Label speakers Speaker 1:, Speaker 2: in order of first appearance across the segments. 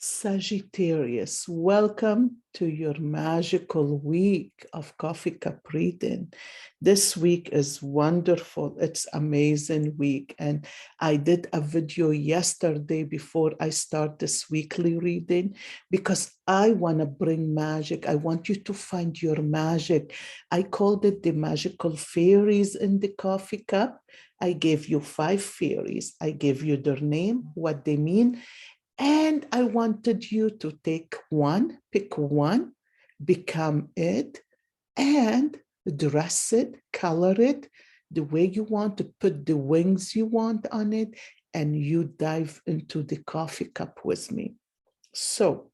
Speaker 1: Sagittarius, welcome to your magical week of coffee cup reading. This week is wonderful. It's amazing week. And I did a video yesterday before I start this weekly reading because I want to bring magic. I want you to find your magic. I called it the magical fairies in the coffee cup. I gave you 5 fairies. I gave you their name, what they mean. And I wanted you to take one, pick one, become it, and dress it, color it the way you want, to put the wings you want on it, and you dive into the coffee cup with me. So,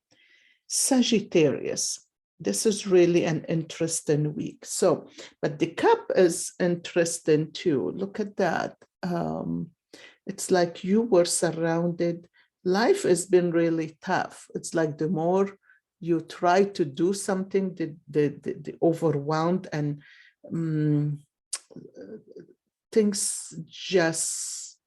Speaker 1: Sagittarius, this is really an interesting week. So, but the cup is interesting too. Look at that. It's like you were surrounded. Life has been really tough. It's like the more you try to do something, the overwhelmed and things just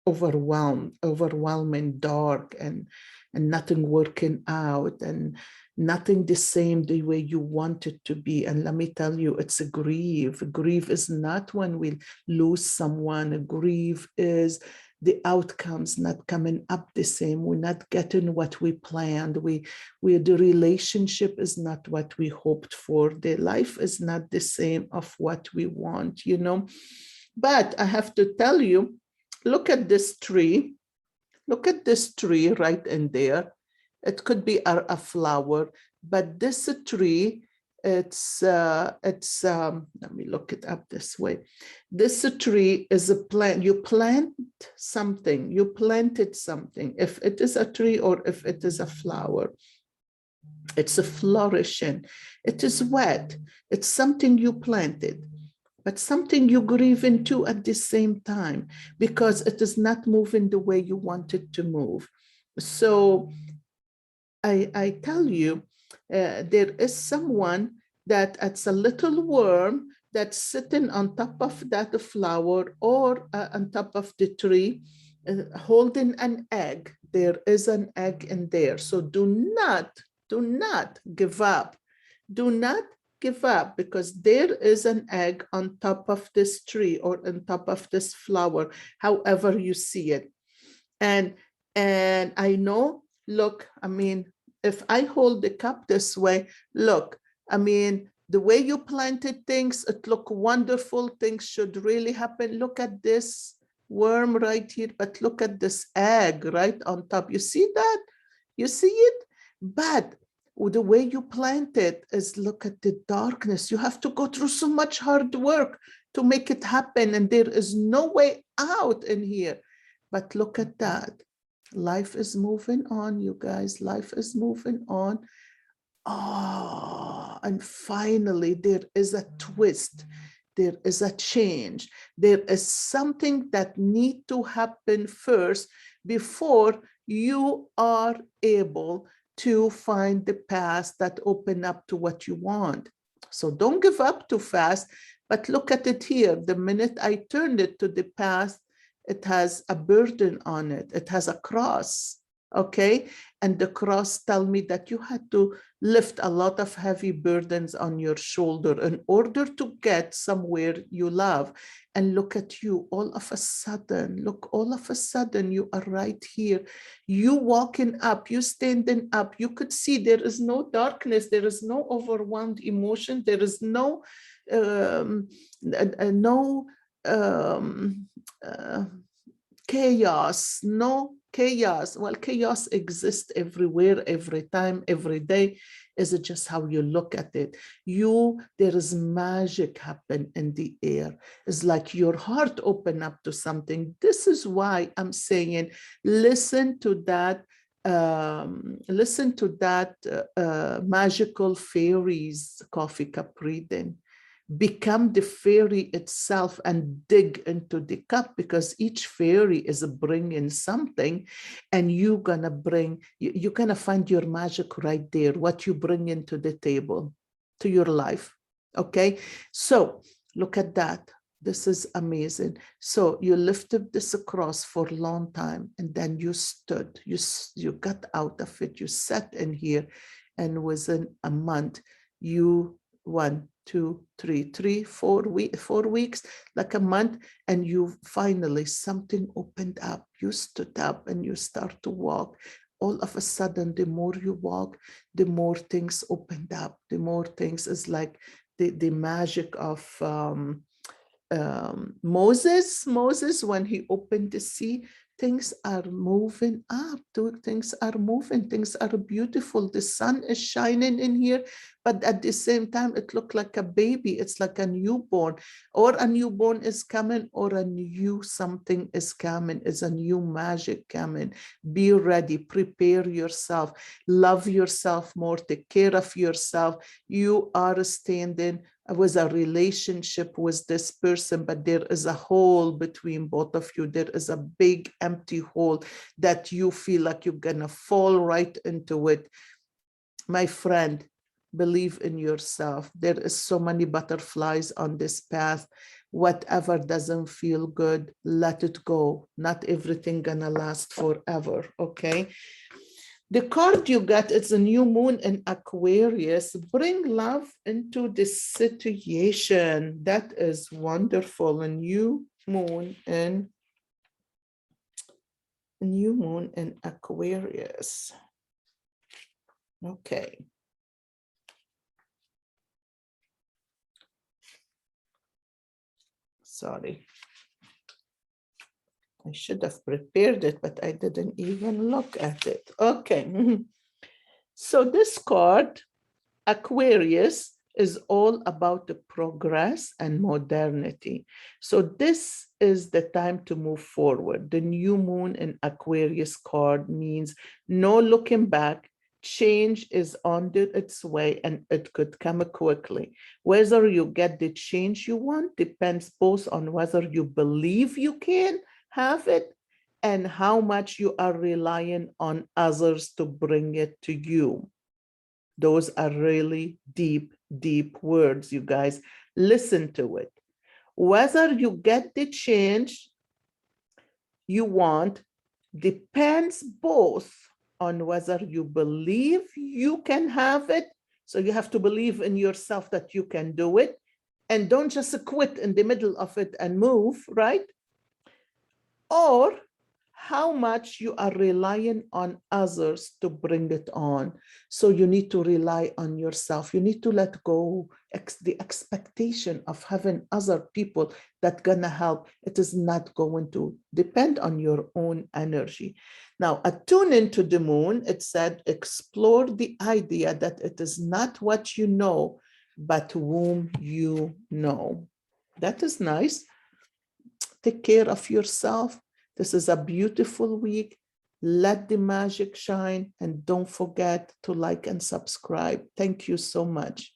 Speaker 1: overwhelming, dark, and nothing working out, and nothing the same the way you want it to be. And let me tell you, it's a grief. Grief is not when we lose someone. A grief is the outcomes not coming up the same. We're not getting what we planned. The relationship is not what we hoped for. The life is not the same of what we want, you know. But I have to tell you, look at this tree. Look at this tree right in there. It could be a flower, but this tree, let me look it up this way. This tree is a plant. You plant something, you planted something. If it is a tree or if it is a flower, it's a flourishing. It is wet. It's something you planted, but something you grieve into at the same time because it is not moving the way you want it to move. So I tell you, there is someone that it's a little worm that's sitting on top of that flower or on top of the tree, holding an egg. There is an egg in there. So do not give up. Do not give up, because there is an egg on top of this tree or on top of this flower, however you see it. And I know, look, I mean, if I hold the cup this way, look, I mean, the way you planted things, it look wonderful. Things should really happen. Look at this worm right here, but look at this egg right on top. You see that? You see it? But the way you plant it is, look at the darkness. You have to go through so much hard work to make it happen, and there is no way out in here. But look at that. Life is moving on, you guys. Life is moving on. Oh, and finally, there is a twist. There is a change. There is something that needs to happen first before you are able to find the path that open up to what you want. So don't give up too fast, but look at it here. The minute I turned it to the path, it has a burden on it. It has a cross, okay? And the cross tell me that you had to lift a lot of heavy burdens on your shoulder in order to get somewhere you love. And look at you, all of a sudden, look, all of a sudden you are right here. You walking up, you standing up, you could see there is no darkness, there is no overwhelmed emotion, there is no chaos, no chaos. Well, chaos exists everywhere, every time, every day. Is it just how you look at it? There is magic happen in the air. It's like your heart open up to something. This is why I'm saying, listen to that magical fairies coffee cup reading. Become the fairy itself and dig into the cup, because each fairy is bringing something, and you're gonna find your magic right there, what you bring into the table, to your life. Okay, so look at that. This is amazing. So you lifted this across for a long time, and then you stood, you got out of it, you sat in here, and within a month, you 1, 2, 3, 4 weeks, like a month, and you finally, something opened up. You stood up and you start to walk. All of a sudden, the more you walk, the more things opened up. The more things is like the magic of Moses, when he opened the sea, things are moving up, things are moving, things are beautiful. The sun is shining in here, but at the same time, it looked like a baby. It's like a newborn, or a newborn is coming, or a new something is coming, is a new magic coming. Be ready, prepare yourself, love yourself more, take care of yourself. You are standing with a relationship with this person, but there is a hole between both of you. There is a big empty hole that you feel like you're gonna fall right into it. My friend, believe in yourself. There is so many butterflies on this path. Whatever doesn't feel good, let it go. Not everything gonna last forever, okay? The card you got, it's a new moon in Aquarius. Bring love into this situation. That is wonderful. A new moon in Aquarius. Okay. Sorry. I should have prepared it, but I didn't even look at it. Okay. So this card, Aquarius, is all about the progress and modernity. So this is the time to move forward. The new moon in Aquarius card means no looking back. Change is on its way, and it could come quickly. Whether you get the change you want depends both on whether you believe you can have it and how much you are relying on others to bring it to you. Those are really deep, deep words, you guys. Listen to it. Whether you get the change you want depends both on whether you believe you can have it. So you have to believe in yourself that you can do it, and don't just quit in the middle of it and move, right? Or how much you are relying on others to bring it on. So you need to rely on yourself. You need to let go the expectation of having other people that gonna help. It is not going to depend on your own energy. Now, attune into the moon, it said, explore the idea that it is not what you know, but whom you know. That is nice. Take care of yourself. This is a beautiful week. Let the magic shine, and don't forget to like and subscribe. Thank you so much.